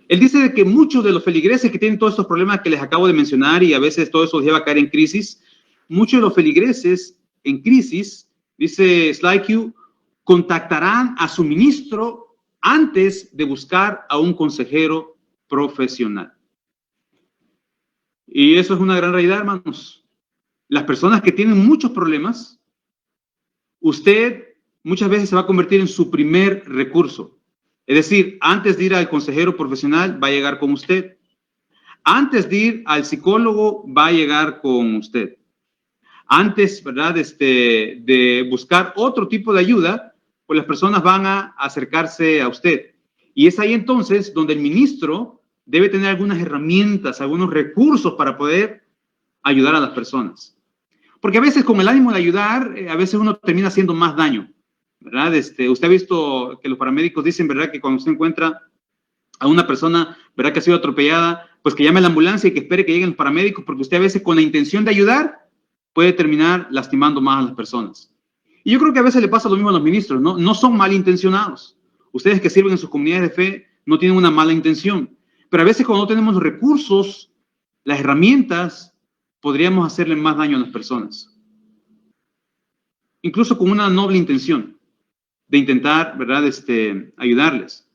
Él dice de que muchos de los feligreses que tienen todos estos problemas que les acabo de mencionar y a veces todo eso los lleva a caer en crisis, muchos de los feligreses en crisis, dice Slyq, contactarán a su ministro antes de buscar a un consejero profesional. Y eso es una gran realidad, hermanos. Las personas que tienen muchos problemas, usted muchas veces se va a convertir en su primer recurso. Es decir, antes de ir al consejero profesional, va a llegar con usted. Antes de ir al psicólogo, va a llegar con usted. Antes, ¿verdad? De buscar otro tipo de ayuda, pues las personas van a acercarse a usted. Y es ahí entonces donde el ministro debe tener algunas herramientas, algunos recursos para poder ayudar a las personas. Porque a veces con el ánimo de ayudar, a veces uno termina haciendo más daño, ¿verdad? Usted ha visto que los paramédicos dicen, ¿verdad? Que cuando usted encuentra a una persona, ¿verdad? Que ha sido atropellada, pues que llame a la ambulancia y que espere que lleguen los paramédicos, porque usted a veces con la intención de ayudar puede terminar lastimando más a las personas. Y yo creo que a veces le pasa lo mismo a los ministros, ¿no? No son malintencionados. Ustedes que sirven en sus comunidades de fe no tienen una mala intención. Pero a veces cuando no tenemos los recursos, las herramientas, podríamos hacerle más daño a las personas. Incluso con una noble intención de intentar, ¿verdad? Ayudarles.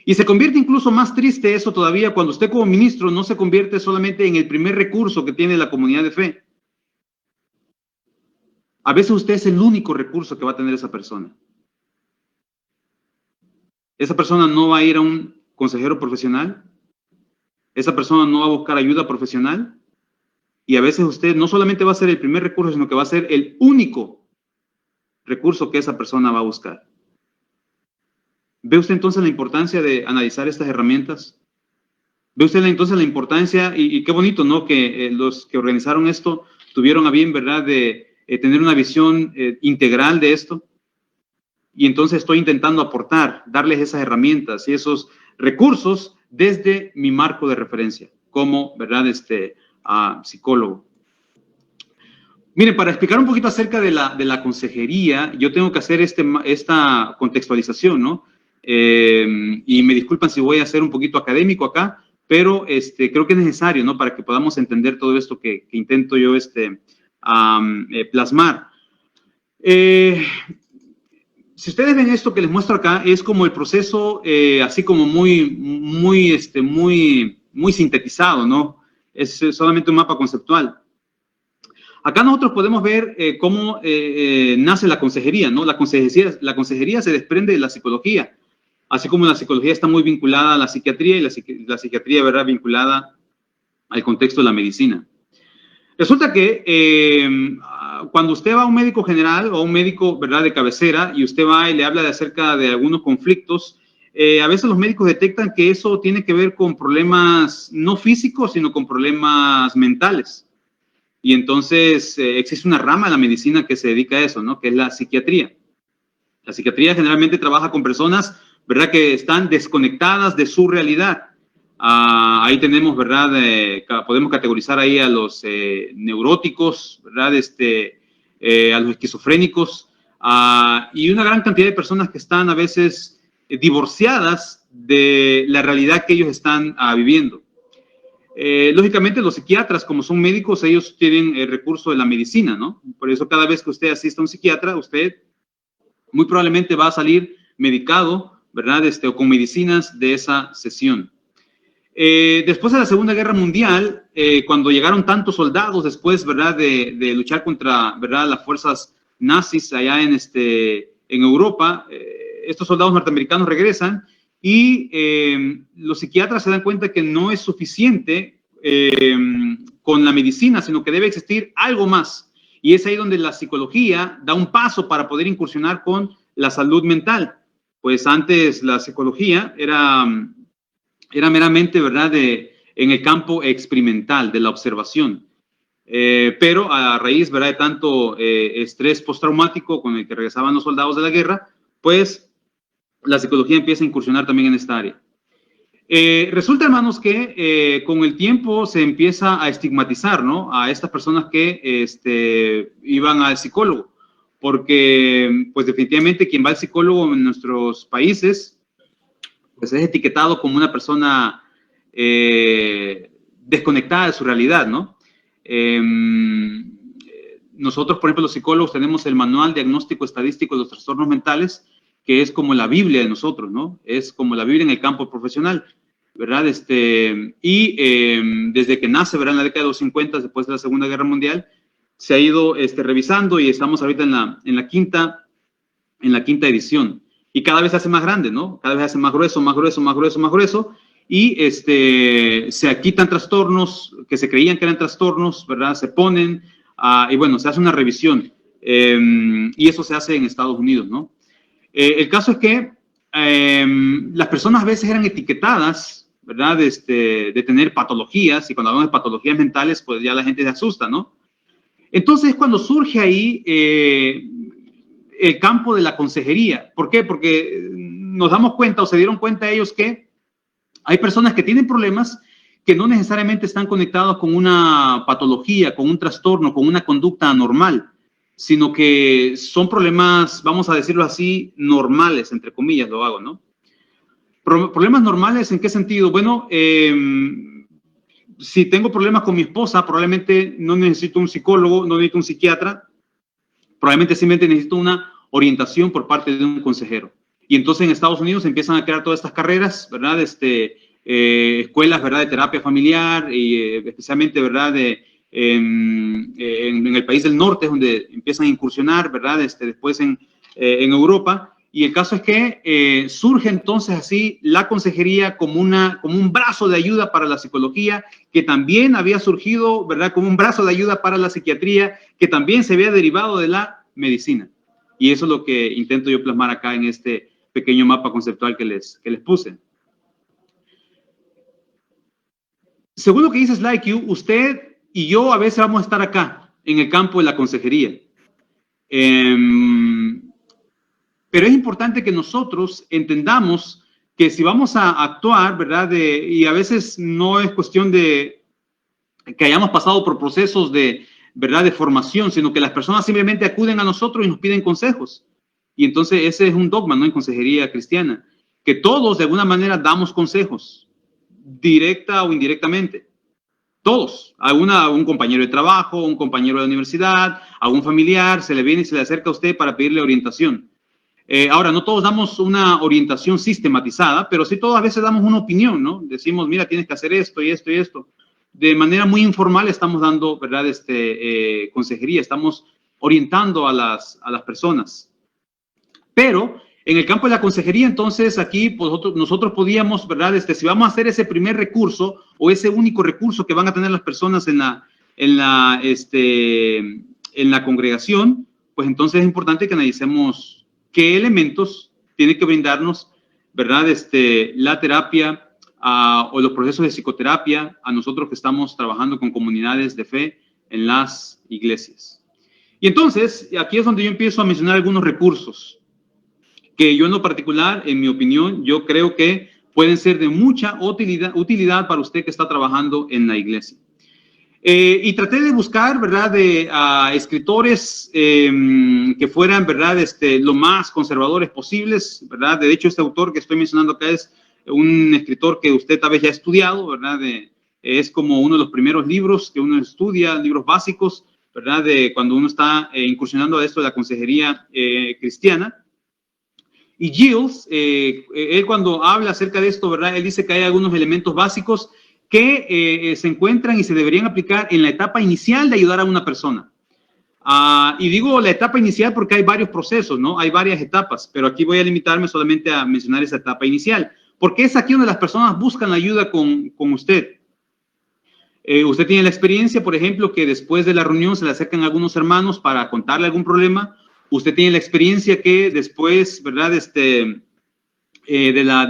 Y se convierte incluso más triste eso todavía cuando usted como ministro no se convierte solamente en el primer recurso que tiene la comunidad de fe. A veces usted es el único recurso que va a tener esa persona. Esa persona no va a ir a un consejero profesional. Esa persona no va a buscar ayuda profesional. Y a veces usted no solamente va a ser el primer recurso, sino que va a ser el único recurso que esa persona va a buscar. ¿Ve usted entonces la importancia de analizar estas herramientas? ¿Ve usted entonces la importancia? Y qué bonito, ¿no? Que los que organizaron esto tuvieron a bien, ¿verdad? De tener una visión integral de esto. Y entonces estoy intentando aportar, darles esas herramientas y esos recursos desde mi marco de referencia, como, ¿verdad? Psicólogo. Miren, para explicar un poquito acerca de la consejería, yo tengo que hacer esta contextualización, ¿no? Y me disculpan si voy a ser un poquito académico acá, pero creo que es necesario, ¿no? Para que podamos entender todo esto que intento yo plasmar. Si ustedes ven esto que les muestro acá, es como el proceso, así como muy sintetizado, ¿no? Es solamente un mapa conceptual. Acá nosotros podemos ver cómo nace la consejería, ¿no? La consejería se desprende de la psicología, así como la psicología está muy vinculada a la psiquiatría y la psiquiatría, ¿verdad?, vinculada al contexto de la medicina. Resulta que cuando usted va a un médico general o a un médico, ¿verdad?, de cabecera y usted va y le habla acerca de algunos conflictos, a veces los médicos detectan que eso tiene que ver con problemas no físicos, sino con problemas mentales. Y entonces existe una rama de la medicina que se dedica a eso, ¿no? Que es la psiquiatría. La psiquiatría generalmente trabaja con personas, ¿verdad?, que están desconectadas de su realidad. Ahí tenemos, ¿verdad? Podemos categorizar ahí a los neuróticos, ¿verdad? A los esquizofrénicos y una gran cantidad de personas que están a veces divorciadas de la realidad que ellos están viviendo. Lógicamente, los psiquiatras, como son médicos, ellos tienen el recurso de la medicina, ¿no? Por eso cada vez que usted asista a un psiquiatra, usted muy probablemente va a salir medicado, ¿verdad? O con medicinas de esa sesión. Después de la Segunda Guerra Mundial, cuando llegaron tantos soldados después, ¿verdad?, de luchar contra, ¿verdad?, las fuerzas nazis allá en Europa, estos soldados norteamericanos regresan y los psiquiatras se dan cuenta que no es suficiente con la medicina, sino que debe existir algo más. Y es ahí donde la psicología da un paso para poder incursionar con la salud mental. Pues antes la psicología era meramente, ¿verdad?, en el campo experimental, de la observación. Pero a raíz, ¿verdad?, de tanto estrés postraumático con el que regresaban los soldados de la guerra, pues la psicología empieza a incursionar también en esta área. Resulta, hermanos, que con el tiempo se empieza a estigmatizar, ¿no?, a estas personas que iban al psicólogo, porque pues definitivamente quien va al psicólogo en nuestros países pues es etiquetado como una persona desconectada de su realidad, ¿no? Nosotros, por ejemplo, los psicólogos tenemos el Manual Diagnóstico Estadístico de los Trastornos Mentales, que es como la Biblia de nosotros, ¿no? Es como la Biblia en el campo profesional, ¿verdad? Desde que nace, ¿verdad? En la década de los 50, después de la Segunda Guerra Mundial, se ha ido revisando y estamos ahorita en la quinta edición. Y cada vez se hace más grande, ¿no? Cada vez se hace más grueso, más grueso, más grueso, más grueso. Y se quitan trastornos que se creían que eran trastornos, ¿verdad? Se ponen, y bueno, se hace una revisión. Y eso se hace en Estados Unidos, ¿no? El caso es que las personas a veces eran etiquetadas, ¿verdad? De tener patologías, y cuando hablamos de patologías mentales, pues ya la gente se asusta, ¿no? Entonces, cuando surge ahí el campo de la consejería. ¿Por qué? Porque nos damos cuenta, o se dieron cuenta ellos, que hay personas que tienen problemas que no necesariamente están conectados con una patología, con un trastorno, con una conducta anormal, sino que son problemas, vamos a decirlo así, normales, entre comillas lo hago, ¿no? ¿Problemas normales en qué sentido? Bueno, si tengo problemas con mi esposa, probablemente no necesito un psicólogo, no necesito un psiquiatra, probablemente simplemente necesito una orientación por parte de un consejero. Y entonces en Estados Unidos empiezan a crear todas estas carreras, ¿verdad? Escuelas, ¿verdad? De terapia familiar, y especialmente, ¿verdad? En el país del norte es donde empiezan a incursionar, ¿verdad? Después en Europa. Y el caso es que surge entonces así la consejería como un brazo de ayuda para la psicología, que también había surgido, ¿verdad? Como un brazo de ayuda para la psiquiatría, que también se había derivado de la medicina. Y eso es lo que intento yo plasmar acá en este pequeño mapa conceptual que les puse. Según lo que dice SlideQ, usted y yo a veces vamos a estar acá, en el campo de la consejería. Pero es importante que nosotros entendamos que si vamos a actuar, ¿verdad? Y a veces no es cuestión de que hayamos pasado por procesos ¿verdad? De formación, sino que las personas simplemente acuden a nosotros y nos piden consejos. Y entonces ese es un dogma, ¿no? En consejería cristiana, que todos de alguna manera damos consejos, directa o indirectamente. Todos, a un compañero de trabajo, un compañero de universidad, a un familiar, se le viene y se le acerca a usted para pedirle orientación. Ahora, no todos damos una orientación sistematizada, pero sí todos a veces damos una opinión, ¿no? Decimos, mira, tienes que hacer esto y esto y esto. De manera muy informal estamos dando, ¿verdad? Consejería, estamos orientando a las personas. Pero en el campo de la consejería, entonces, aquí pues, nosotros podíamos, ¿verdad? Si vamos a hacer ese primer recurso o ese único recurso que van a tener las personas en la congregación, pues entonces es importante que analicemos qué elementos tiene que brindarnos, ¿verdad? La terapia o los procesos de psicoterapia a nosotros que estamos trabajando con comunidades de fe en las iglesias. Y entonces, aquí es donde yo empiezo a mencionar algunos recursos que yo en lo particular, en mi opinión, yo creo que pueden ser de mucha utilidad para usted que está trabajando en la iglesia. Y traté de buscar, ¿verdad?, de escritores que fueran, ¿verdad?, lo más conservadores posibles, ¿verdad? De hecho, este autor que estoy mencionando acá es un escritor que usted tal vez ya ha estudiado, ¿verdad? Es como uno de los primeros libros que uno estudia, libros básicos, ¿verdad?, de cuando uno está incursionando a esto de la consejería cristiana. Y Giles, él cuando habla acerca de esto, ¿verdad?, él dice que hay algunos elementos básicos que se encuentran y se deberían aplicar en la etapa inicial de ayudar a una persona. Y digo la etapa inicial porque hay varios procesos, ¿no? Hay varias etapas, pero aquí voy a limitarme solamente a mencionar esa etapa inicial, porque es aquí donde las personas buscan ayuda con usted. Usted tiene la experiencia, por ejemplo, que después de la reunión se le acercan algunos hermanos para contarle algún problema. Usted tiene la experiencia que después, ¿verdad? Del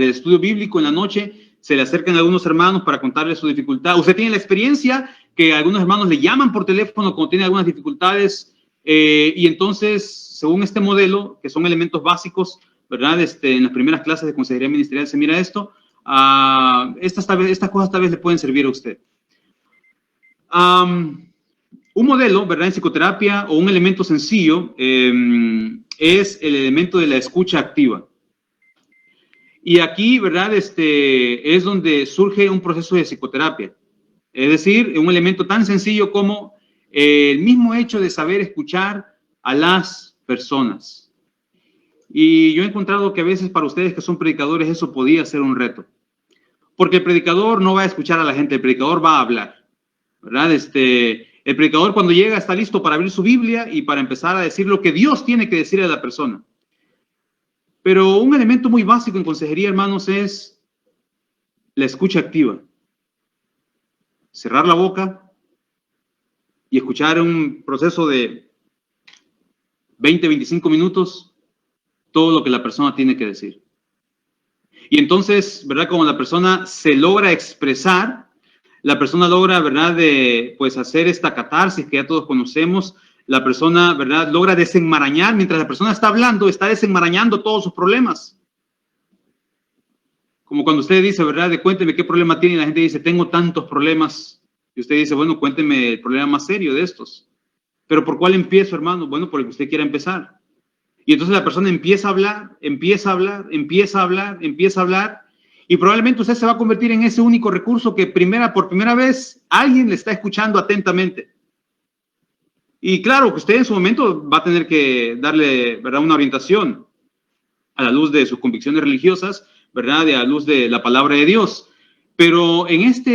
estudio bíblico en la noche, se le acercan algunos hermanos para contarle su dificultad. Usted tiene la experiencia que algunos hermanos le llaman por teléfono cuando tiene algunas dificultades. Y entonces, según este modelo, que son elementos básicos, ¿verdad? En las primeras clases de consejería ministerial se mira esto. Estas cosas tal vez le pueden servir a usted. Un modelo, ¿verdad?, en psicoterapia o un elemento sencillo es el elemento de la escucha activa. Y aquí, ¿verdad? Es donde surge un proceso de psicoterapia. Es decir, un elemento tan sencillo como el mismo hecho de saber escuchar a las personas. Y yo he encontrado que a veces para ustedes que son predicadores eso podía ser un reto. Porque el predicador no va a escuchar a la gente, el predicador va a hablar, ¿verdad? El predicador cuando llega está listo para abrir su Biblia y para empezar a decir lo que Dios tiene que decirle a la persona. Pero un elemento muy básico en consejería, hermanos, es la escucha activa. Cerrar la boca y escuchar un proceso de 20, 25 minutos todo lo que la persona tiene que decir. Y entonces, ¿verdad? Como la persona se logra expresar, la persona logra, ¿verdad? Pues hacer esta catarsis que ya todos conocemos. La persona, ¿verdad? Logra desenmarañar, mientras la persona está hablando, está desenmarañando todos sus problemas. Como cuando usted dice, ¿verdad? Cuénteme qué problema tiene y la gente dice, tengo tantos problemas. Y usted dice, bueno, cuénteme el problema más serio de estos. ¿Pero por cuál empiezo, hermano? Bueno, por el que usted quiera empezar. Y entonces la persona empieza a hablar, empieza a hablar, empieza a hablar, empieza a hablar. Y probablemente usted se va a convertir en ese único recurso que por primera vez alguien le está escuchando atentamente. Y claro, que usted en su momento va a tener que darle, ¿verdad? Una orientación a la luz de sus convicciones religiosas, ¿verdad? A la luz de la palabra de Dios. Pero en esta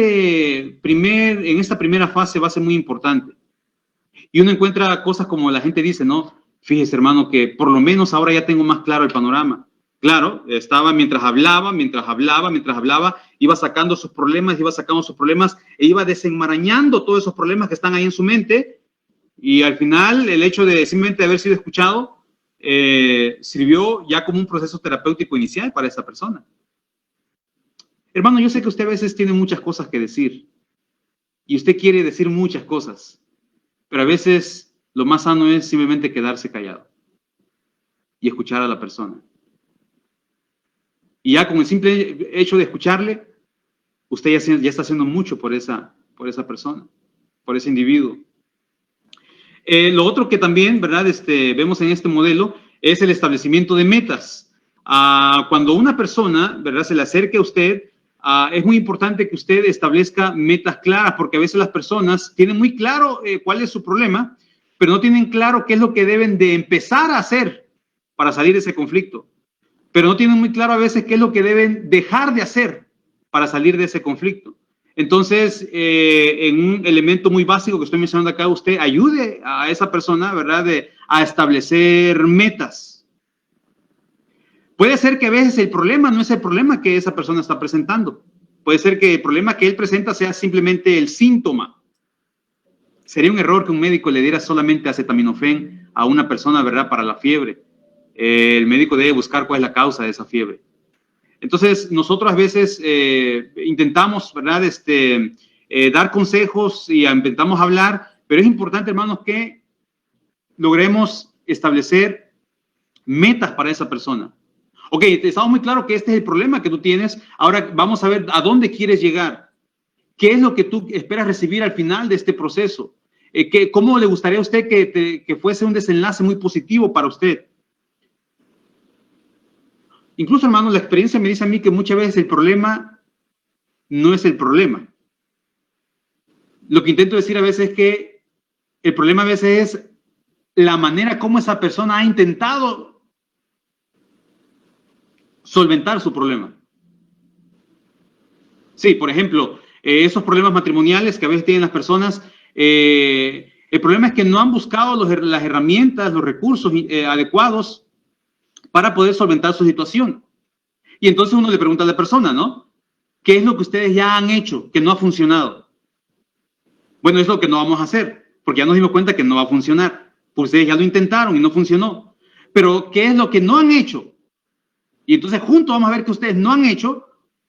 primera fase va a ser muy importante. Y uno encuentra cosas como la gente dice, ¿no? Fíjese, hermano, que por lo menos ahora ya tengo más claro el panorama. Claro, estaba mientras hablaba, iba sacando sus problemas, e iba desenmarañando todos esos problemas que están ahí en su mente. Y al final, el hecho de simplemente haber sido escuchado sirvió ya como un proceso terapéutico inicial para esa persona. Hermano, yo sé que usted a veces tiene muchas cosas que decir y usted quiere decir muchas cosas, pero a veces lo más sano es simplemente quedarse callado y escuchar a la persona. Y ya con el simple hecho de escucharle, usted ya está haciendo mucho por esa persona, por ese individuo. Lo otro que también, ¿verdad? Vemos en este modelo es el establecimiento de metas. Cuando una persona, ¿verdad? Se le acerque a usted, es muy importante que usted establezca metas claras, porque a veces las personas tienen muy claro cuál es su problema, pero no tienen claro qué es lo que deben de empezar a hacer para salir de ese conflicto. Pero no tienen muy claro a veces qué es lo que deben dejar de hacer para salir de ese conflicto. Entonces, en un elemento muy básico que estoy mencionando acá, usted ayude a esa persona, ¿verdad? A establecer metas. Puede ser que a veces el problema no es el problema que esa persona está presentando. Puede ser que el problema que él presenta sea simplemente el síntoma. Sería un error que un médico le diera solamente acetaminofén a una persona, ¿verdad? Para la fiebre. El médico debe buscar cuál es la causa de esa fiebre. Entonces, nosotros a veces intentamos, ¿verdad? Dar consejos y intentamos hablar, pero es importante, hermanos, que logremos establecer metas para esa persona. Ok, estamos muy claros que este es el problema que tú tienes. Ahora vamos a ver a dónde quieres llegar. ¿Qué es lo que tú esperas recibir al final de este proceso? ¿Cómo le gustaría a usted que fuese un desenlace muy positivo para usted? Incluso, hermano, la experiencia me dice a mí que muchas veces el problema no es el problema. Lo que intento decir a veces es que el problema a veces es la manera como esa persona ha intentado solventar su problema. Sí, por ejemplo, esos problemas matrimoniales que a veces tienen las personas, el problema es que no han buscado las herramientas, los recursos adecuados para poder solventar su situación. Y entonces uno le pregunta a la persona, ¿no? ¿Qué es lo que ustedes ya han hecho que no ha funcionado? Bueno, es lo que no vamos a hacer, porque ya nos dimos cuenta que no va a funcionar. Pues ustedes ya lo intentaron y no funcionó. Pero, ¿qué es lo que no han hecho? Y entonces juntos vamos a ver que ustedes no han hecho,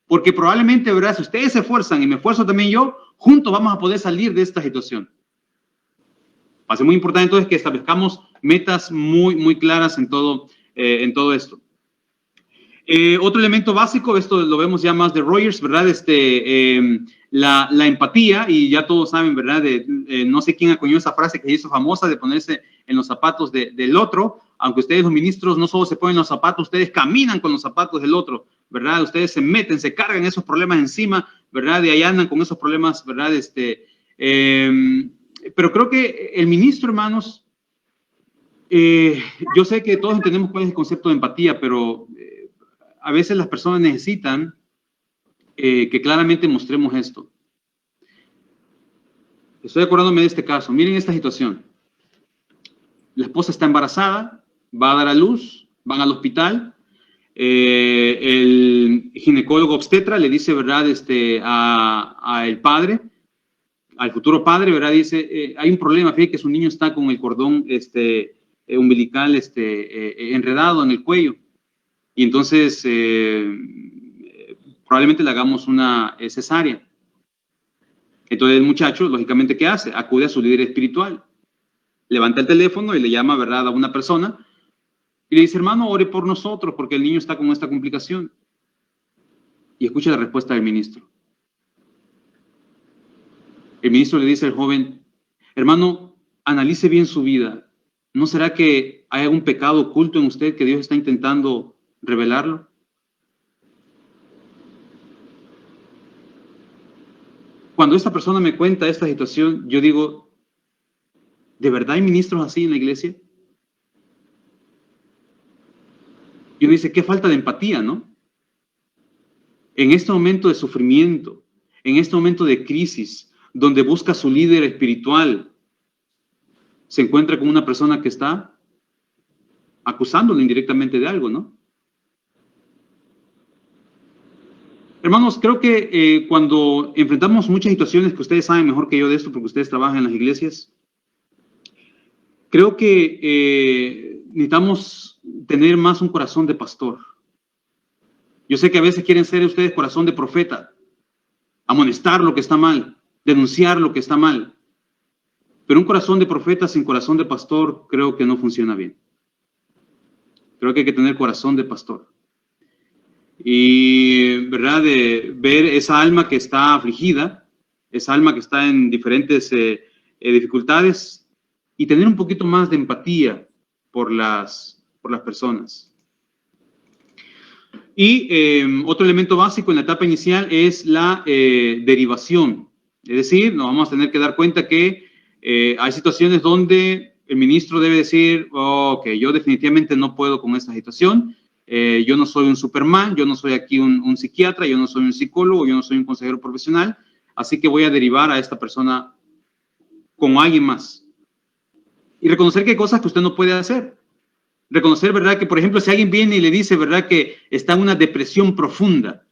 porque probablemente, ¿verdad? Si ustedes se esfuerzan y me esfuerzo también yo, juntos vamos a poder salir de esta situación. Va a ser muy importante entonces que establezcamos metas muy, muy claras en todo esto. Otro elemento básico, esto lo vemos ya más de Rogers, ¿verdad? La empatía, y ya todos saben, ¿verdad? No sé quién acuñó esa frase que hizo famosa de ponerse en los zapatos del otro, aunque ustedes los ministros no solo se ponen los zapatos, ustedes caminan con los zapatos del otro ¿verdad? Ustedes se meten, se cargan esos problemas encima, ¿verdad? Y ahí andan con esos problemas, ¿verdad? Pero creo que el ministro, hermanos, yo sé que todos entendemos cuál es el concepto de empatía, pero a veces las personas necesitan que claramente mostremos esto. Estoy acordándome de este caso. Miren esta situación. La esposa está embarazada, va a dar a luz, van al hospital. El ginecólogo obstetra le dice, ¿verdad? A el padre, al futuro padre, ¿verdad? Dice, hay un problema, fíjate que su niño está con el cordón umbilical enredado en el cuello. Y entonces, probablemente le hagamos una cesárea. Entonces el muchacho, lógicamente, ¿qué hace? Acude a su líder espiritual. Levanta el teléfono y le llama, ¿verdad?, a una persona y le dice, hermano, ore por nosotros porque el niño está con esta complicación. Y escucha la respuesta del ministro. El ministro le dice al joven, hermano, analice bien su vida. ¿No será que hay algún pecado oculto en usted que Dios está intentando revelarlo? Cuando esta persona me cuenta esta situación, yo digo, ¿de verdad hay ministros así en la iglesia? Y uno dice, qué falta de empatía, ¿no? En este momento de sufrimiento, en este momento de crisis, donde busca su líder espiritual, se encuentra con una persona que está acusándolo indirectamente de algo, ¿no? Hermanos, creo que cuando enfrentamos muchas situaciones, que ustedes saben mejor que yo de esto, porque ustedes trabajan en las iglesias, creo que necesitamos tener más un corazón de pastor. Yo sé que a veces quieren ser ustedes corazón de profeta, amonestar lo que está mal, denunciar lo que está mal. Pero un corazón de profeta sin corazón de pastor creo que no funciona bien. Creo que hay que tener corazón de pastor. Y, ¿verdad?, de ver esa alma que está afligida, esa alma que está en diferentes dificultades y tener un poquito más de empatía por las personas. Y otro elemento básico en la etapa inicial es la derivación. Es decir, nos vamos a tener que dar cuenta que hay situaciones donde el ministro debe decir, ok, yo definitivamente no puedo con esta situación. Yo no soy un Superman, yo no soy aquí un psiquiatra, yo no soy un psicólogo, yo no soy un consejero profesional, así que voy a derivar a esta persona con alguien más. Y reconocer que hay cosas que usted no puede hacer. Reconocer, ¿verdad?, que, por ejemplo, si alguien viene y le dice, ¿verdad?, que está en una depresión profunda,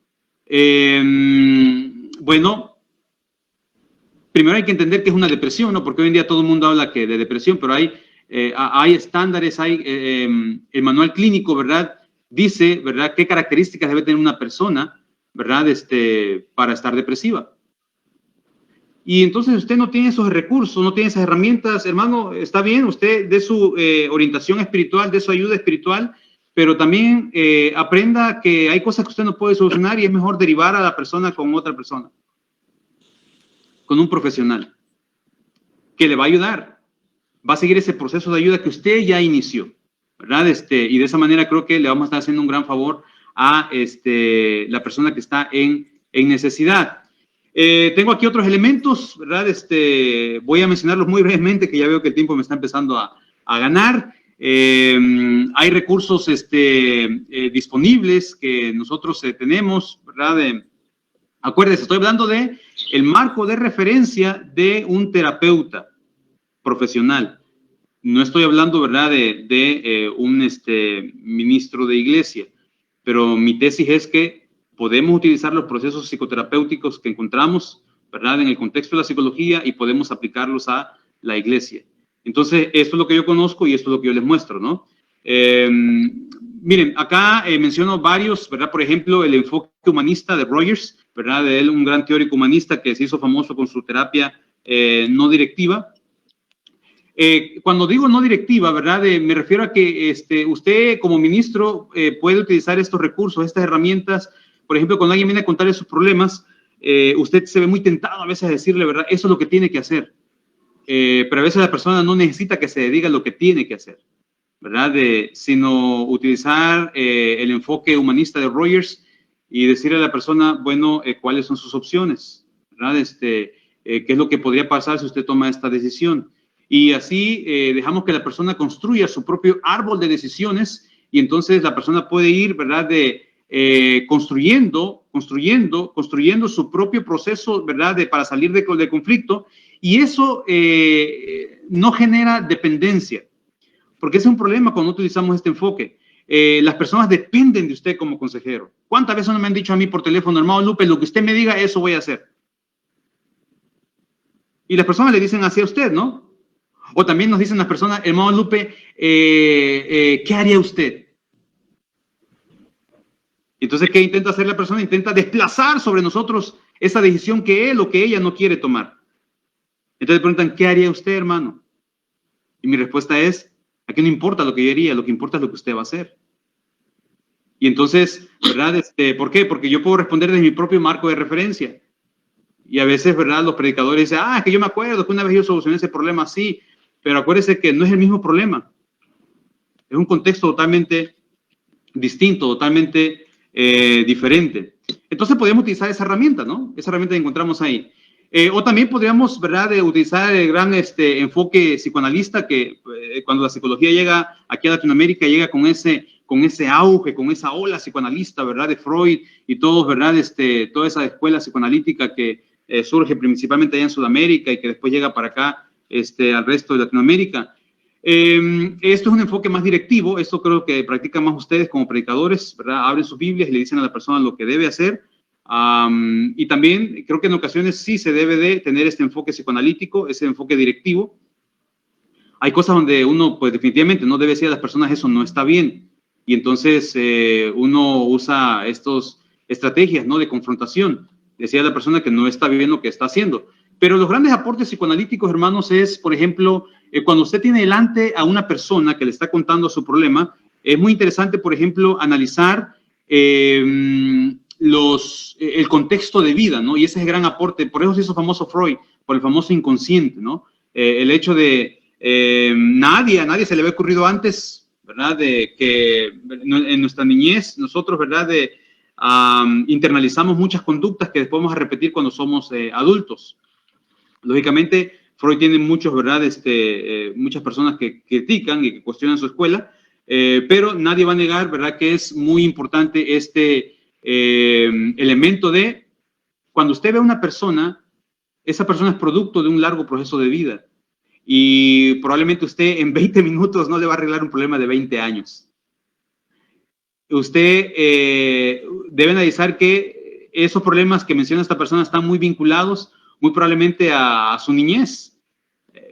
bueno, primero hay que entender que es una depresión, ¿no? Porque hoy en día todo el mundo habla de depresión, pero hay estándares, hay el manual clínico, ¿verdad?, dice, ¿verdad?, qué características debe tener una persona, ¿verdad?, para estar depresiva. Y entonces usted no tiene esos recursos, no tiene esas herramientas, hermano, está bien, usted dé su orientación espiritual, dé su ayuda espiritual, pero también aprenda que hay cosas que usted no puede solucionar y es mejor derivar a la persona con otra persona, con un profesional, que le va a ayudar, va a seguir ese proceso de ayuda que usted ya inició, ¿verdad? Y de esa manera creo que le vamos a estar haciendo un gran favor a la persona que está en necesidad. Tengo aquí otros elementos, ¿verdad? Voy a mencionarlos muy brevemente, que ya veo que el tiempo me está empezando a ganar. Hay recursos disponibles que nosotros tenemos, ¿verdad? Acuérdense, estoy hablando de el marco de referencia de un terapeuta profesional. No estoy hablando, ¿verdad?, de un ministro de iglesia, pero mi tesis es que podemos utilizar los procesos psicoterapéuticos que encontramos, ¿verdad?, en el contexto de la psicología y podemos aplicarlos a la iglesia. Entonces, esto es lo que yo conozco y esto es lo que yo les muestro, ¿no? Miren, acá menciono varios, ¿verdad? Por ejemplo, el enfoque humanista de Rogers, ¿verdad? De él, un gran teórico humanista que se hizo famoso con su terapia no directiva. Cuando digo no directiva, ¿verdad? Me refiero a que usted como ministro puede utilizar estos recursos, estas herramientas. Por ejemplo, cuando alguien viene a contarle sus problemas, usted se ve muy tentado a veces a decirle, ¿verdad?, eso es lo que tiene que hacer. Pero a veces la persona no necesita que se le diga lo que tiene que hacer, ¿verdad? Sino utilizar el enfoque humanista de Rogers y decirle a la persona, bueno, cuáles son sus opciones, ¿verdad? Qué es lo que podría pasar si usted toma esta decisión. Y así dejamos que la persona construya su propio árbol de decisiones y entonces la persona puede ir, ¿verdad? Construyendo su propio proceso, ¿verdad? Para salir de conflicto, y eso no genera dependencia, porque ese es un problema cuando utilizamos este enfoque. Las personas dependen de usted como consejero. ¿Cuántas veces no me han dicho a mí por teléfono, hermano Lupe, lo que usted me diga, eso voy a hacer? Y las personas le dicen así a usted, ¿no? O también nos dicen las personas, hermano Lupe, ¿qué haría usted? Entonces, ¿qué intenta hacer la persona? Intenta desplazar sobre nosotros esa decisión que él o que ella no quiere tomar. Entonces preguntan, ¿qué haría usted, hermano? Y mi respuesta es, aquí no importa lo que yo haría, lo que importa es lo que usted va a hacer. Y entonces, ¿verdad? ¿Por qué? Porque yo puedo responder desde mi propio marco de referencia. Y a veces, ¿verdad? Los predicadores dicen, es que yo me acuerdo que una vez yo solucioné ese problema así, pero acuérdese que no es el mismo problema. Es un contexto totalmente distinto, totalmente diferente. Entonces podríamos utilizar esa herramienta, ¿no? Esa herramienta que encontramos ahí. O también podríamos, ¿verdad?, utilizar el gran enfoque psicoanalista que cuando la psicología llega aquí a Latinoamérica, llega con ese auge, con esa ola psicoanalista, ¿verdad?, de Freud y todos, ¿verdad?, toda esa escuela psicoanalítica que surge principalmente allá en Sudamérica y que después llega para acá, al resto de Latinoamérica. Esto es un enfoque más directivo, esto creo que practican más ustedes como predicadores, ¿verdad? Abren sus Biblias y le dicen a la persona lo que debe hacer. Y también creo que en ocasiones sí se debe de tener este enfoque psicoanalítico, ese enfoque directivo. Hay cosas donde uno, pues definitivamente no debe decir a las personas eso no está bien. Y entonces uno usa estas estrategias, ¿no?, de confrontación. Decir a la persona que no está bien lo que está haciendo. Pero los grandes aportes psicoanalíticos, hermanos, es, por ejemplo, cuando usted tiene delante a una persona que le está contando su problema, es muy interesante, por ejemplo, analizar el contexto de vida, ¿no? Y ese es el gran aporte. Por eso se hizo famoso Freud, por el famoso inconsciente, ¿no? El hecho de a nadie se le había ocurrido antes, ¿verdad? De que en nuestra niñez nosotros, ¿verdad?, internalizamos muchas conductas que después vamos a repetir cuando somos adultos. Lógicamente, Freud tiene muchos, ¿verdad? Muchas personas que critican y que cuestionan su escuela, pero nadie va a negar, ¿verdad?, que es muy importante este elemento de cuando usted ve a una persona, esa persona es producto de un largo proceso de vida y probablemente usted en 20 minutos no le va a arreglar un problema de 20 años. Usted debe analizar que esos problemas que menciona esta persona están muy vinculados muy probablemente a su niñez.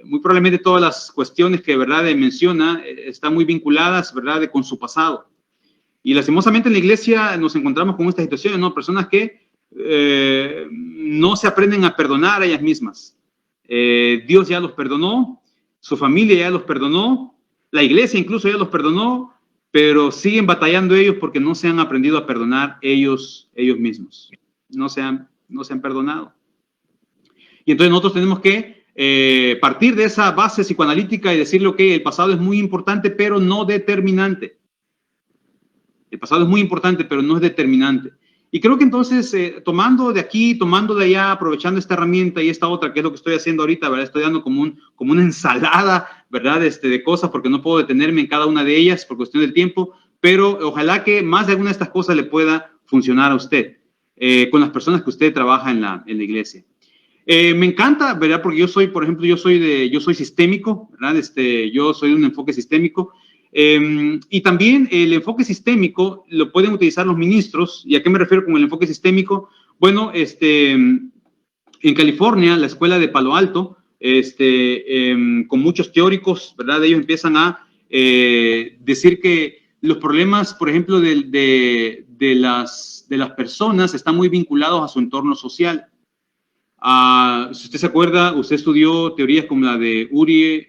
Muy probablemente todas las cuestiones que, ¿verdad?, menciona están muy vinculadas, ¿verdad?, con su pasado. Y lastimosamente en la iglesia nos encontramos con estas situaciones, ¿no? Personas que no se aprenden a perdonar a ellas mismas. Dios ya los perdonó, su familia ya los perdonó, la iglesia incluso ya los perdonó, pero siguen batallando ellos porque no se han aprendido a perdonar ellos mismos. No se han perdonado. Y entonces nosotros tenemos que partir de esa base psicoanalítica y decirle que el pasado es muy importante, pero no determinante. El pasado es muy importante, pero no es determinante. Y creo que entonces, tomando de aquí, tomando de allá, aprovechando esta herramienta y esta otra, que es lo que estoy haciendo ahorita, ¿verdad? Estoy dando como una ensalada, ¿verdad?, de cosas, porque no puedo detenerme en cada una de ellas por cuestión del tiempo, pero ojalá que más de alguna de estas cosas le pueda funcionar a usted, con las personas que usted trabaja en la iglesia. Me encanta, ¿verdad? Porque yo soy, por ejemplo, yo soy sistémico, ¿verdad? Yo soy de un enfoque sistémico. Y también el enfoque sistémico lo pueden utilizar los ministros. ¿Y a qué me refiero con el enfoque sistémico? Bueno, en California, la escuela de Palo Alto, con muchos teóricos, ¿verdad? Ellos empiezan a decir que los problemas, por ejemplo, de las personas están muy vinculados a su entorno social. Si usted se acuerda, usted estudió teorías como la de Uri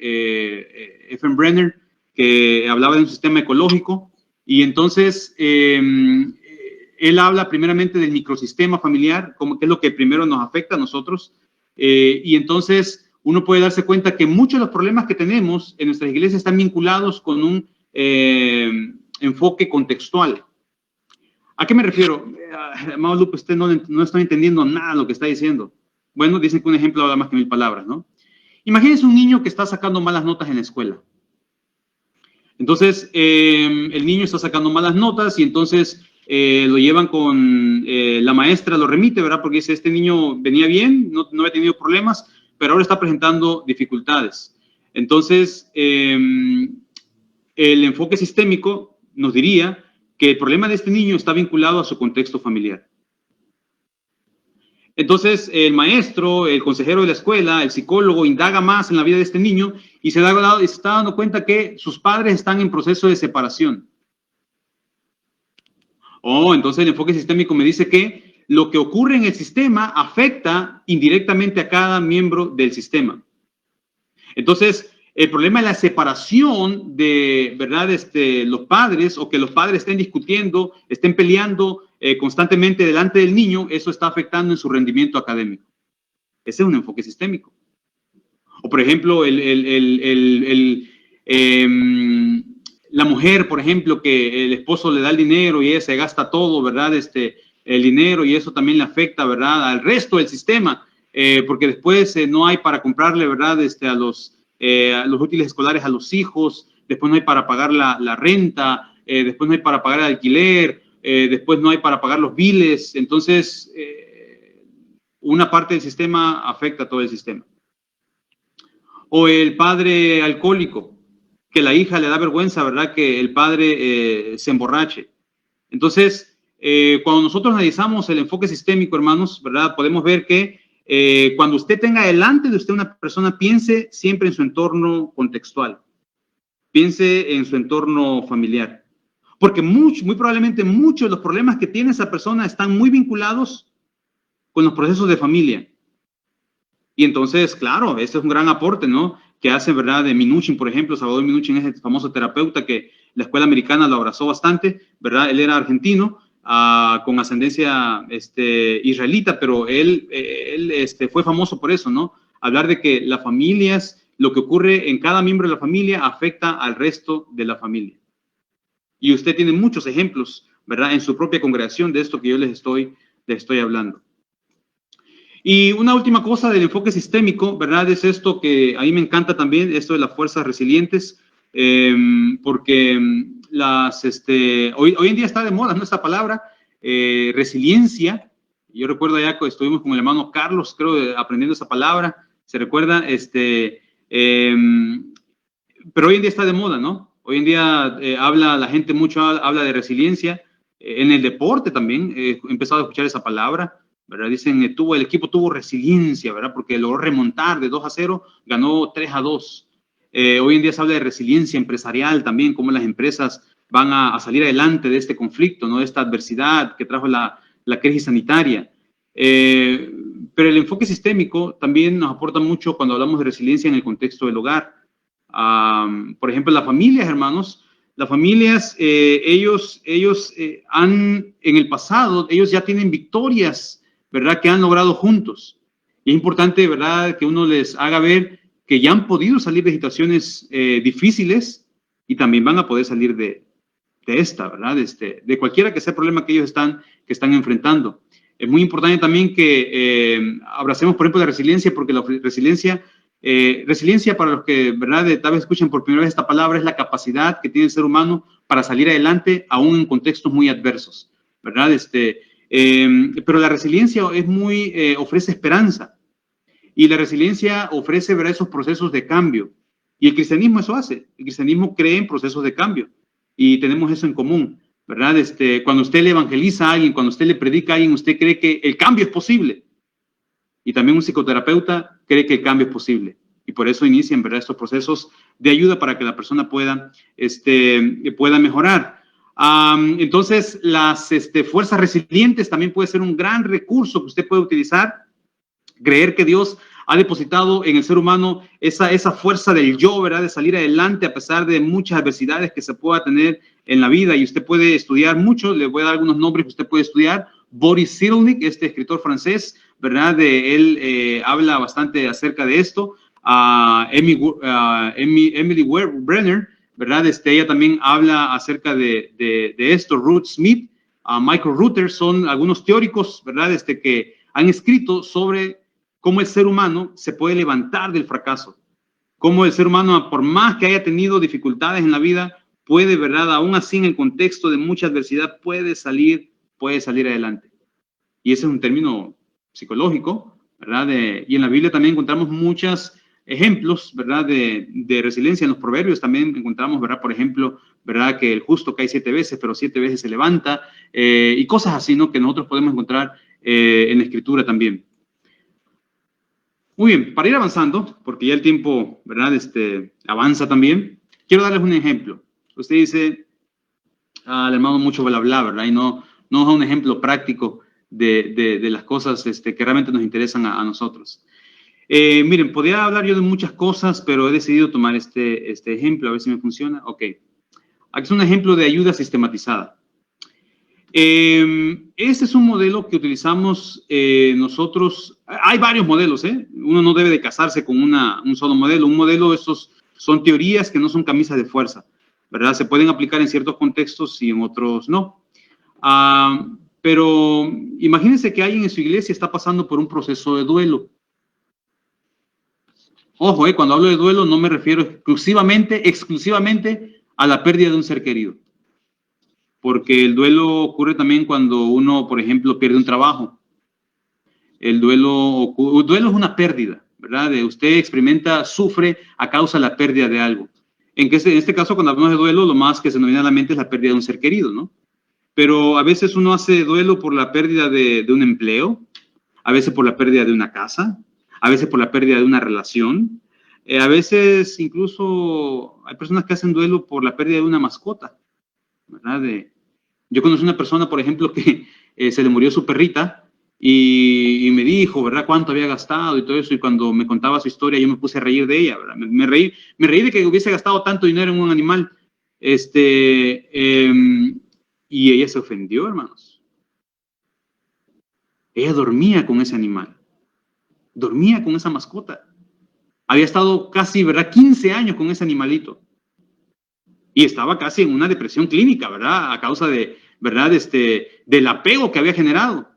Effenbrenner, que hablaba de un sistema ecológico, y entonces él habla primeramente del microsistema familiar, como que es lo que primero nos afecta a nosotros, y entonces uno puede darse cuenta que muchos de los problemas que tenemos en nuestras iglesias están vinculados con un enfoque contextual. ¿A qué me refiero? Amado Lupe, usted no está entendiendo nada de lo que está diciendo. Bueno, dicen que un ejemplo habla más que 1000 palabras, ¿no? Imagínense un niño que está sacando malas notas en la escuela. Entonces, el niño está sacando malas notas y entonces lo llevan con la maestra, lo remite, ¿verdad? Porque dice, este niño venía bien, no había tenido problemas, pero ahora está presentando dificultades. Entonces, el enfoque sistémico nos diría que el problema de este niño está vinculado a su contexto familiar. Entonces, el maestro, el consejero de la escuela, el psicólogo indaga más en la vida de este niño y se está dando cuenta que sus padres están en proceso de separación. Entonces el enfoque sistémico me dice que lo que ocurre en el sistema afecta indirectamente a cada miembro del sistema. Entonces, el problema es la separación de, ¿verdad? Los padres, o que los padres estén discutiendo, estén peleando constantemente delante del niño, eso está afectando en su rendimiento académico. Ese es un enfoque sistémico. O, por ejemplo, la mujer, por ejemplo, que el esposo le da el dinero y ella se gasta todo, ¿verdad? El dinero, y eso también le afecta, ¿verdad? Al resto del sistema, porque después no hay para comprarle, ¿verdad? A los útiles escolares a los hijos, después no hay para pagar la renta, después no hay para pagar el alquiler, después no hay para pagar los biles. Entonces, una parte del sistema afecta a todo el sistema. O el padre alcohólico, que la hija le da vergüenza, ¿verdad? Que el padre se emborrache. Entonces, cuando nosotros analizamos el enfoque sistémico, hermanos, ¿verdad? Podemos ver que cuando usted tenga delante de usted una persona, piense siempre en su entorno contextual. Piense en su entorno familiar. Porque muy probablemente muchos de los problemas que tiene esa persona están muy vinculados con los procesos de familia. Y entonces, claro, este es un gran aporte, ¿no? Que hace, ¿verdad? De Minuchin, por ejemplo, Salvador Minuchin es el famoso terapeuta que la escuela americana lo abrazó bastante, ¿verdad? Él era argentino, con ascendencia israelita, pero él fue famoso por eso, ¿no? Hablar de que las familias, lo que ocurre en cada miembro de la familia afecta al resto de la familia. Y usted tiene muchos ejemplos, ¿verdad? En su propia congregación de esto que yo les estoy hablando. Y una última cosa del enfoque sistémico, ¿verdad? Es esto que a mí me encanta también, esto de las fuerzas resilientes, porque hoy en día está de moda, ¿no? Esta palabra, resiliencia. Yo recuerdo allá que estuvimos con el hermano Carlos, creo, aprendiendo esa palabra, ¿se recuerda? Pero hoy en día está de moda, ¿no? Hoy en día la gente mucho habla de resiliencia. En el deporte también he empezado a escuchar esa palabra, ¿verdad? Dicen, el equipo tuvo resiliencia, ¿verdad? Porque logró remontar de 2-0, ganó 3-2. Hoy en día se habla de resiliencia empresarial también, cómo las empresas van a salir adelante de este conflicto, ¿no? De esta adversidad que trajo la crisis sanitaria. Pero el enfoque sistémico también nos aporta mucho cuando hablamos de resiliencia en el contexto del hogar. Por ejemplo, las familias, hermanos, las familias, ellos en el pasado, ellos ya tienen victorias, ¿verdad? Que han logrado juntos. Y es importante, ¿verdad? Que uno les haga ver que ya han podido salir de situaciones difíciles y también van a poder salir de esta, ¿verdad? De cualquiera que sea el problema que ellos están enfrentando. Es muy importante también que abracemos, por ejemplo, la resiliencia, porque la resiliencia para los que, ¿verdad? Tal vez escuchan por primera vez esta palabra, es la capacidad que tiene el ser humano para salir adelante aún en contextos muy adversos, ¿verdad? Pero la resiliencia ofrece esperanza, y la resiliencia ofrece, ¿verdad? Esos procesos de cambio, y el cristianismo eso hace. El cristianismo cree en procesos de cambio y tenemos eso en común, ¿verdad? Cuando usted le evangeliza a alguien, cuando usted le predica a alguien, usted cree que el cambio es posible, y también un psicoterapeuta cree que el cambio es posible, y por eso inician, ¿verdad? Estos procesos de ayuda para que la persona pueda mejorar. Entonces, las fuerzas resilientes también puede ser un gran recurso que usted puede utilizar. Creer que Dios ha depositado en el ser humano esa fuerza del yo, ¿verdad? De salir adelante a pesar de muchas adversidades que se pueda tener en la vida. Y usted puede estudiar mucho, le voy a dar algunos nombres que usted puede estudiar. Boris Cyrulnik, este escritor francés, ¿verdad? Él habla bastante acerca de esto. Emily Brenner, ¿verdad? Ella también habla acerca de esto. Ruth Smith, Michael Ruther, son algunos teóricos, ¿verdad? Que han escrito sobre cómo el ser humano se puede levantar del fracaso. Cómo el ser humano, por más que haya tenido dificultades en la vida, puede, ¿verdad? Aún así, en el contexto de mucha adversidad, puede salir adelante. Y ese es un término psicológico, ¿verdad? Y en la Biblia también encontramos muchos ejemplos, ¿verdad? De resiliencia. En los proverbios también encontramos, ¿verdad? Por ejemplo, ¿verdad? Que el justo cae 7 veces, pero 7 veces se levanta, y cosas así, ¿no? Que nosotros podemos encontrar en la Escritura también. Muy bien, para ir avanzando, porque ya el tiempo, ¿verdad? Avanza también, quiero darles un ejemplo. Usted dice, al hermano mucho bla, bla, ¿verdad? Y no da un ejemplo práctico de las cosas que realmente nos interesan a nosotros. Miren, podría hablar yo de muchas cosas, pero he decidido tomar este ejemplo, a ver si me funciona. Ok, aquí es un ejemplo de ayuda sistematizada. Este es un modelo que utilizamos nosotros. Hay varios modelos, ¿eh? Uno no debe de casarse con un solo modelo. Un modelo, estos son teorías que no son camisas de fuerza, ¿verdad? Se pueden aplicar en ciertos contextos y en otros no. Pero imagínense que alguien en su iglesia está pasando por un proceso de duelo. Ojo, cuando hablo de duelo no me refiero exclusivamente a la pérdida de un ser querido. Porque el duelo ocurre también cuando uno, por ejemplo, pierde un trabajo. El duelo es una pérdida, ¿verdad? Usted sufre a causa de la pérdida de algo. En este caso, cuando hablamos de duelo, lo más que se nos viene a la mente es la pérdida de un ser querido, ¿no? Pero a veces uno hace duelo por la pérdida de un empleo, a veces por la pérdida de una casa, a veces por la pérdida de una relación, a veces incluso hay personas que hacen duelo por la pérdida de una mascota, ¿verdad? Yo conocí una persona, por ejemplo, que se le murió su perrita y me dijo, ¿verdad?, cuánto había gastado y todo eso. Y cuando me contaba su historia, yo me puse a reír de ella, ¿verdad? Me reí de que hubiese gastado tanto dinero en un animal. Y ella se ofendió, hermanos. Ella dormía con ese animal. Dormía con esa mascota. Había estado casi, ¿verdad?, 15 años con ese animalito. Y estaba casi en una depresión clínica, ¿verdad? A causa ¿verdad? Del apego que había generado.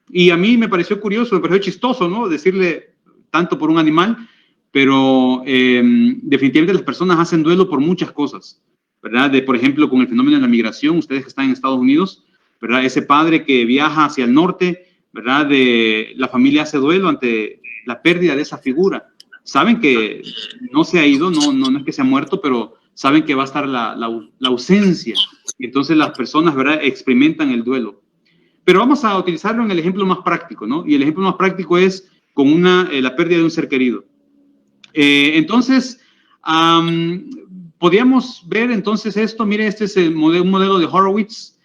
Y a mí me pareció curioso, me pareció chistoso, ¿no? Decirle tanto por un animal, pero definitivamente las personas hacen duelo por muchas cosas, ¿verdad? Por ejemplo, con el fenómeno de la migración, ustedes que están en Estados Unidos, ¿verdad? Ese padre que viaja hacia el norte, ¿verdad? La familia hace duelo ante la pérdida de esa figura. Saben que no se ha ido, no es que se ha muerto, pero saben que va a estar la ausencia. Y entonces las personas, ¿verdad?, experimentan el duelo. Pero vamos a utilizarlo en el ejemplo más práctico, ¿no? Y el ejemplo más práctico es con la pérdida de un ser querido. Entonces, podríamos ver entonces esto. Mire, este es un modelo de Horowitz.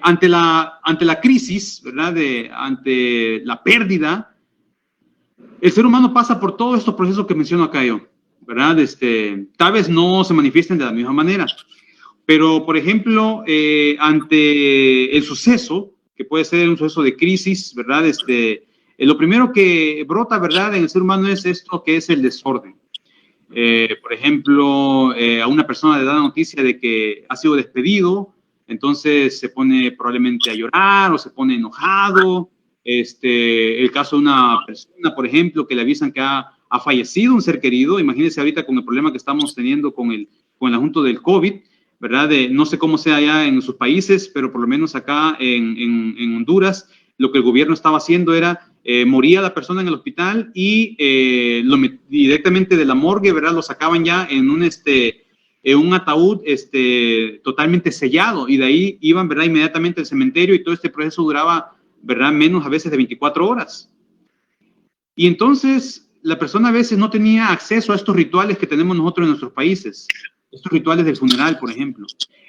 Ante la crisis, ¿verdad?, ante la pérdida, el ser humano pasa por todos estos procesos que menciono acá yo, ¿verdad? Tal vez no se manifiesten de la misma manera, pero, por ejemplo, ante el suceso, que puede ser un suceso de crisis, ¿verdad? Lo primero que brota, ¿verdad?, en el ser humano es esto que es el desorden. Por ejemplo, a una persona le da la noticia de que ha sido despedido, entonces se pone probablemente a llorar o se pone enojado. El caso de una persona, por ejemplo, que le avisan que ha fallecido un ser querido. Imagínense ahorita con el problema que estamos teniendo con el asunto del COVID, ¿verdad? No sé cómo sea allá en sus países, pero por lo menos acá en Honduras, lo que el gobierno estaba haciendo era, moría la persona en el hospital y directamente de la morgue, ¿verdad?, lo sacaban ya en un ataúd totalmente sellado, y de ahí iban, ¿verdad?, inmediatamente al cementerio, y todo este proceso duraba, ¿verdad?, menos a veces de 24 horas. Y entonces la persona a veces no tenía acceso a estos rituales que tenemos nosotros en nuestros países, estos rituales del funeral, por ejemplo.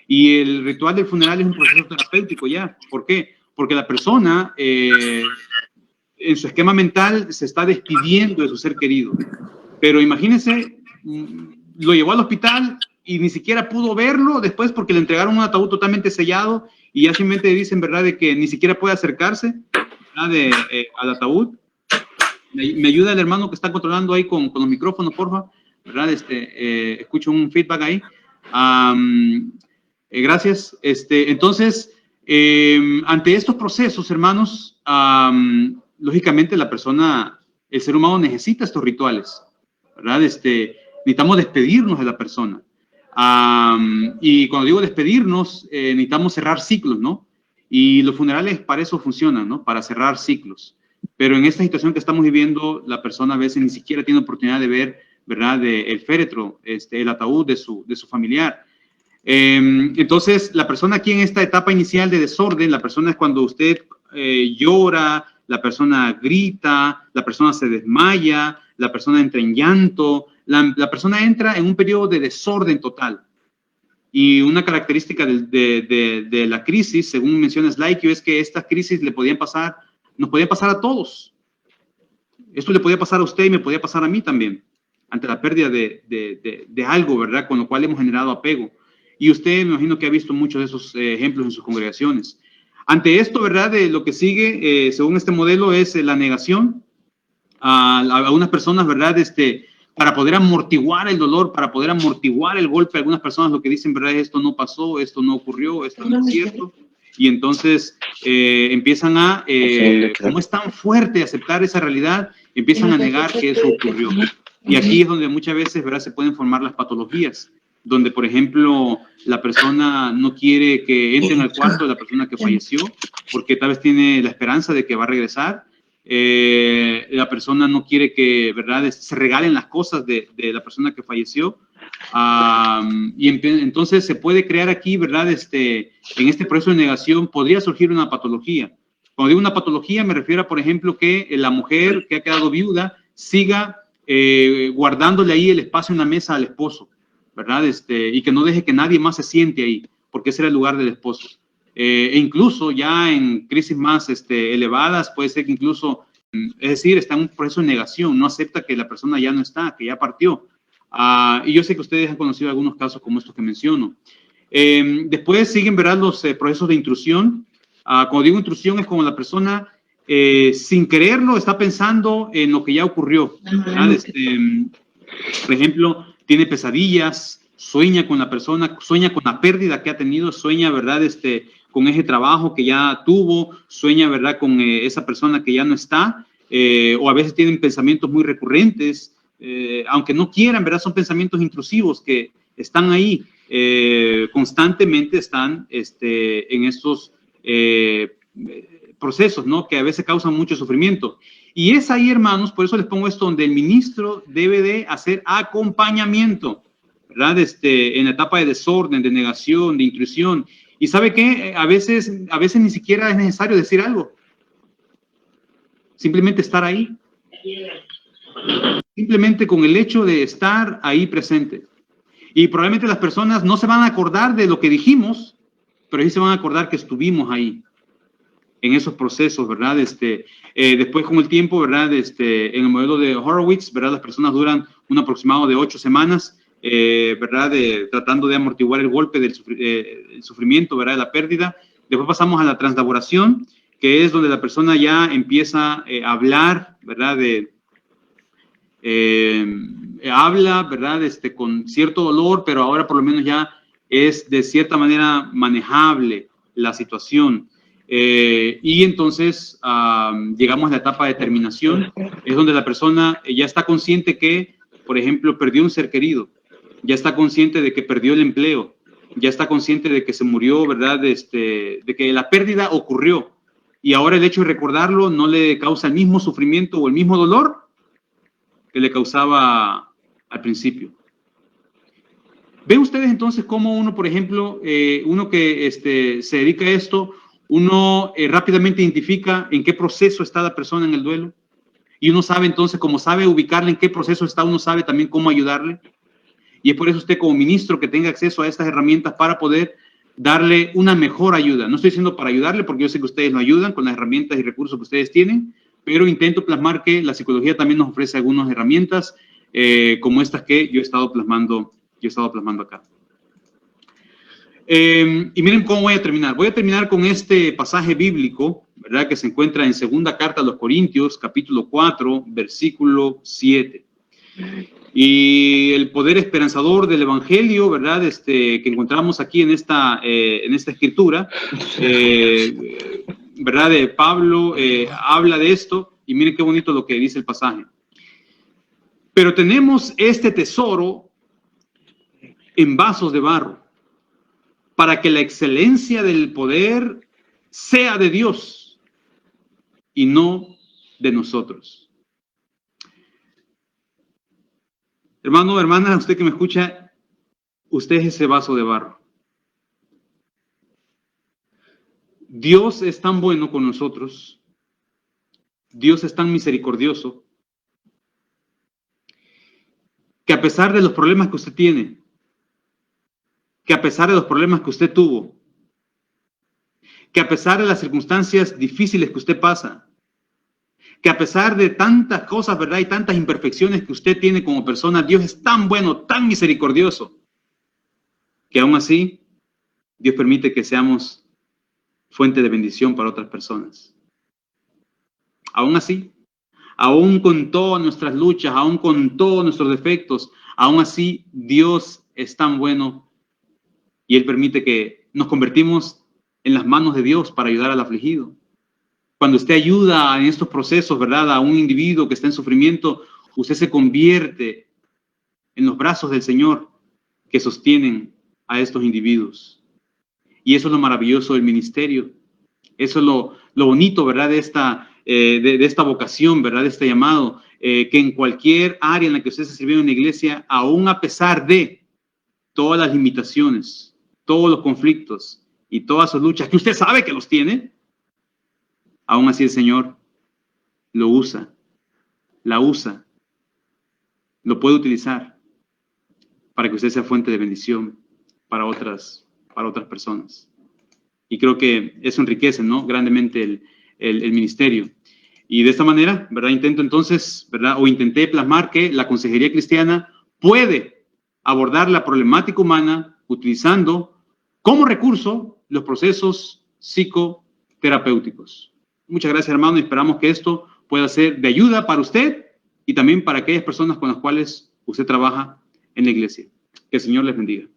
Y el ritual del funeral es un proceso terapéutico ya. ¿Por qué? Porque la persona, en su esquema mental, se está despidiendo de su ser querido. Pero imagínense, lo llevó al hospital y ni siquiera pudo verlo después porque le entregaron un ataúd totalmente sellado, y ya simplemente dicen, ¿verdad?, de que ni siquiera puede acercarse, ¿verdad?, al ataúd. Me ayuda el hermano que está controlando ahí con los micrófonos, porfa, ¿verdad? Escucho un feedback ahí. Gracias. Entonces, Ante estos procesos, hermanos, lógicamente la persona, el ser humano necesita estos rituales, ¿verdad? Necesitamos despedirnos de la persona. Y cuando digo despedirnos, necesitamos cerrar ciclos, ¿no? Y los funerales para eso funcionan, ¿no? Para cerrar ciclos. Pero en esta situación que estamos viviendo, la persona a veces ni siquiera tiene oportunidad de ver, ¿verdad? El féretro, el ataúd de su familiar. Entonces, la persona aquí en esta etapa inicial de desorden, la persona es cuando usted llora, la persona grita, la persona se desmaya, la persona entra en llanto, la persona entra en un periodo de desorden total. Y una característica de la crisis, según menciona Slaikio, es que estas crisis nos podían pasar a todos. Esto le podía pasar a usted y me podía pasar a mí también, ante la pérdida de algo, ¿verdad? Con lo cual hemos generado apego. Y usted, me imagino que ha visto muchos de esos ejemplos en sus congregaciones. Ante esto, ¿verdad? Lo que sigue, según este modelo, es la negación a algunas personas, ¿verdad? Para poder amortiguar el dolor, para poder amortiguar el golpe. Algunas personas lo que dicen, ¿verdad? Esto no pasó, esto no ocurrió, esto no es cierto. Y entonces empiezan como es tan fuerte aceptar esa realidad, empiezan a negar que eso ocurrió. Y aquí es donde muchas veces, ¿verdad? Se pueden formar las patologías, donde, por ejemplo, la persona no quiere que entren al cuarto de la persona que falleció, porque tal vez tiene la esperanza de que va a regresar. La persona no quiere que, ¿verdad?, se regalen las cosas de la persona que falleció. Y entonces se puede crear aquí, ¿verdad?, en este proceso de negación podría surgir una patología. Cuando digo una patología me refiero a, por ejemplo, que la mujer que ha quedado viuda siga guardándole ahí el espacio en la mesa al esposo, ¿verdad? Y que no deje que nadie más se siente ahí, porque ese era el lugar del esposo. E incluso ya en crisis más elevadas, puede ser que incluso, es decir, está en un proceso de negación, no acepta que la persona ya no está, que ya partió. Y yo sé que ustedes han conocido algunos casos como estos que menciono. Después siguen, ¿verdad?, los procesos de intrusión. Cuando digo intrusión es como la persona, sin quererlo, está pensando en lo que ya ocurrió, ¿verdad? Por ejemplo, tiene pesadillas, sueña con la persona, sueña con la pérdida que ha tenido, sueña, ¿verdad?, con ese trabajo que ya tuvo, sueña, ¿verdad?, con esa persona que ya no está, o a veces tienen pensamientos muy recurrentes, aunque no quieran, ¿verdad?, son pensamientos intrusivos que están ahí, constantemente están en estos procesos, ¿no?, que a veces causan mucho sufrimiento. Y es ahí, hermanos, por eso les pongo esto, donde el ministro debe de hacer acompañamiento, ¿verdad? En la etapa de desorden, de negación, de intrusión. Y ¿sabe qué? A veces ni siquiera es necesario decir algo. Simplemente estar ahí. Simplemente con el hecho de estar ahí presente. Y probablemente las personas no se van a acordar de lo que dijimos, pero sí se van a acordar que estuvimos ahí, en esos procesos, ¿verdad? Después con el tiempo, ¿verdad? En el modelo de Horowitz, ¿verdad? Las personas duran un aproximado de 8 semanas, ¿verdad? Tratando de amortiguar el golpe del el sufrimiento, ¿verdad? De la pérdida. Después pasamos a la translaboración, que es donde la persona ya empieza a hablar, ¿verdad? Habla, ¿verdad? Con cierto dolor, pero ahora por lo menos ya es de cierta manera manejable la situación. Y entonces llegamos a la etapa de terminación, es donde la persona ya está consciente que, por ejemplo, perdió un ser querido, ya está consciente de que perdió el empleo, ya está consciente de que se murió, ¿verdad? De que la pérdida ocurrió, y ahora el hecho de recordarlo no le causa el mismo sufrimiento o el mismo dolor que le causaba al principio. ¿Ven ustedes entonces cómo uno, por ejemplo, uno que se dedica a esto, uno rápidamente identifica en qué proceso está la persona en el duelo? Y uno sabe entonces, como sabe ubicarle en qué proceso está, uno sabe también cómo ayudarle. Y es por eso usted como ministro que tenga acceso a estas herramientas para poder darle una mejor ayuda. No estoy diciendo para ayudarle, porque yo sé que ustedes lo ayudan con las herramientas y recursos que ustedes tienen, pero intento plasmar que la psicología también nos ofrece algunas herramientas como estas que yo he estado plasmando acá. Y miren cómo voy a terminar. Voy a terminar con este pasaje bíblico, ¿verdad?, que se encuentra en segunda carta a los Corintios, capítulo 4, versículo 7. Y el poder esperanzador del Evangelio, ¿verdad? Que encontramos aquí en esta escritura, ¿verdad? De Pablo habla de esto, y miren qué bonito lo que dice el pasaje. Pero tenemos este tesoro en vasos de barro, para que la excelencia del poder sea de Dios y no de nosotros. Hermano, hermana, usted que me escucha, usted es ese vaso de barro. Dios es tan bueno con nosotros, Dios es tan misericordioso, que a pesar de los problemas que usted tiene, que a pesar de los problemas que usted tuvo, que a pesar de las circunstancias difíciles que usted pasa, que a pesar de tantas cosas, ¿verdad? Y tantas imperfecciones que usted tiene como persona, Dios es tan bueno, tan misericordioso, que aún así, Dios permite que seamos fuente de bendición para otras personas. Aún así, aún con todas nuestras luchas, aún con todos nuestros defectos, aún así, Dios es tan bueno y Él permite que nos convertimos en las manos de Dios para ayudar al afligido. Cuando usted ayuda en estos procesos, ¿verdad? A un individuo que está en sufrimiento, usted se convierte en los brazos del Señor que sostienen a estos individuos. Y eso es lo maravilloso del ministerio. Eso es lo bonito, ¿verdad? De esta vocación, ¿verdad? De este llamado, que en cualquier área en la que usted se sirvió en la iglesia, aún a pesar de todas las limitaciones, todos los conflictos y todas sus luchas, que usted sabe que los tiene, aún así el Señor lo usa, la usa, lo puede utilizar para que usted sea fuente de bendición para otras personas. Y creo que eso enriquece, ¿no? Grandemente el ministerio. Y de esta manera, ¿verdad? Intento entonces, ¿verdad? O intenté plasmar que la consejería cristiana puede abordar la problemática humana utilizando como recurso los procesos psicoterapéuticos. Muchas gracias, hermano, y esperamos que esto pueda ser de ayuda para usted y también para aquellas personas con las cuales usted trabaja en la iglesia. Que el Señor les bendiga.